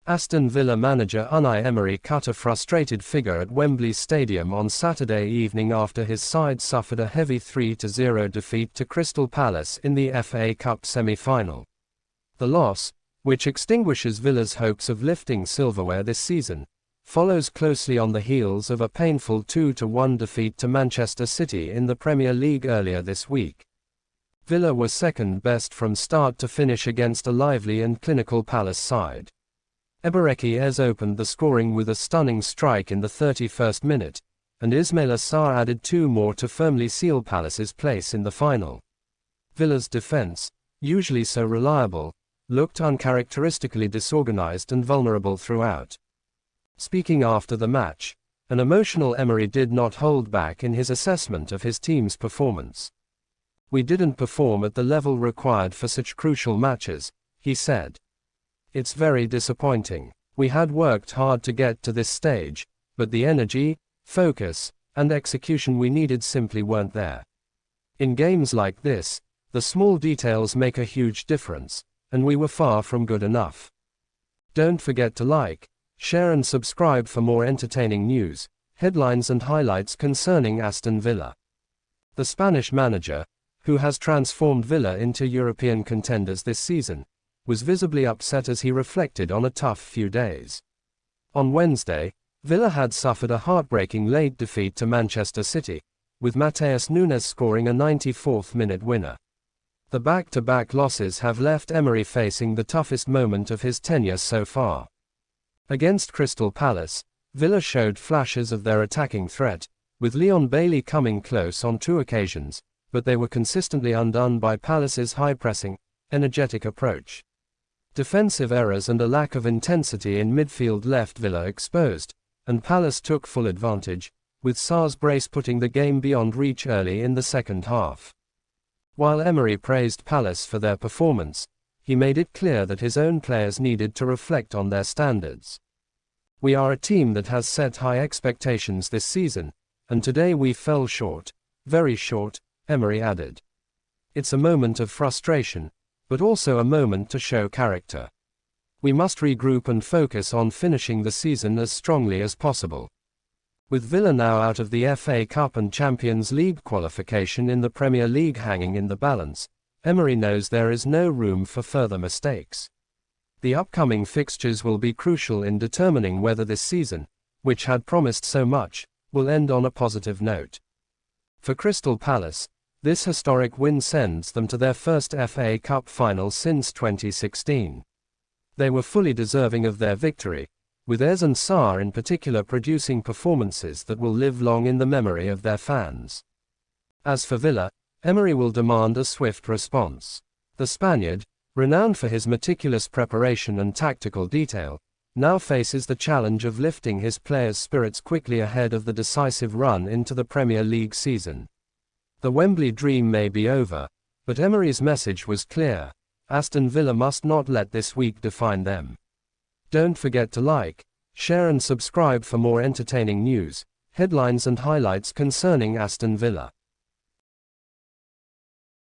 Aston Villa manager Unai Emery cut a frustrated figure at Wembley Stadium on Saturday evening after his side suffered a heavy 3-0 defeat to Crystal Palace in the FA Cup semi-final. The loss, which extinguishes Villa's hopes of lifting silverware this season, follows closely on the heels of a painful 2-1 defeat to Manchester City in the Premier League earlier this week. Villa were second best from start to finish against a lively and clinical Palace side. Emery opened the scoring with a stunning strike in the 31st minute, and Ismaila Sarr added two more to firmly seal Palace's place in the final. Villa's defense, usually so reliable, looked uncharacteristically disorganized and vulnerable throughout. Speaking after the match, an emotional Emery did not hold back in his assessment of his team's performance. "We didn't perform at the level required for such crucial matches," he said. "It's very disappointing. We had worked hard to get to this stage, but the energy, focus, and execution we needed simply weren't there. In games like this, the small details make a huge difference, and we were far from good enough." Don't forget to like, share and subscribe for more entertaining news, headlines and highlights concerning Aston Villa. The Spanish manager, who has transformed Villa into European contenders this season, was visibly upset as he reflected on a tough few days. On Wednesday, Villa had suffered a heartbreaking late defeat to Manchester City, with Matheus Nunes scoring a 94th-minute winner. The back-to-back losses have left Emery facing the toughest moment of his tenure so far. Against Crystal Palace, Villa showed flashes of their attacking threat, with Leon Bailey coming close on two occasions, but they were consistently undone by Palace's high-pressing, energetic approach. Defensive errors and a lack of intensity in midfield left Villa exposed, and Palace took full advantage, with Sarr's brace putting the game beyond reach early in the second half. While Emery praised Palace for their performance, he made it clear that his own players needed to reflect on their standards. "We are a team that has set high expectations this season, and today we fell short, very short," Emery added. "It's a moment of frustration, but also a moment to show character. We must regroup and focus on finishing the season as strongly as possible." With Villa now out of the FA Cup and Champions League qualification in the Premier League hanging in the balance, Emery knows there is no room for further mistakes. The upcoming fixtures will be crucial in determining whether this season, which had promised so much, will end on a positive note. For Crystal Palace, this historic win sends them to their first FA Cup final since 2016. They were fully deserving of their victory, with Ez and Sarr in particular producing performances that will live long in the memory of their fans. As for Villa, Emery will demand a swift response. The Spaniard, renowned for his meticulous preparation and tactical detail, now faces the challenge of lifting his players' spirits quickly ahead of the decisive run into the Premier League season. The Wembley dream may be over, but Emery's message was clear: Aston Villa must not let this week define them. Don't forget to like, share and subscribe for more entertaining news, headlines and highlights concerning Aston Villa.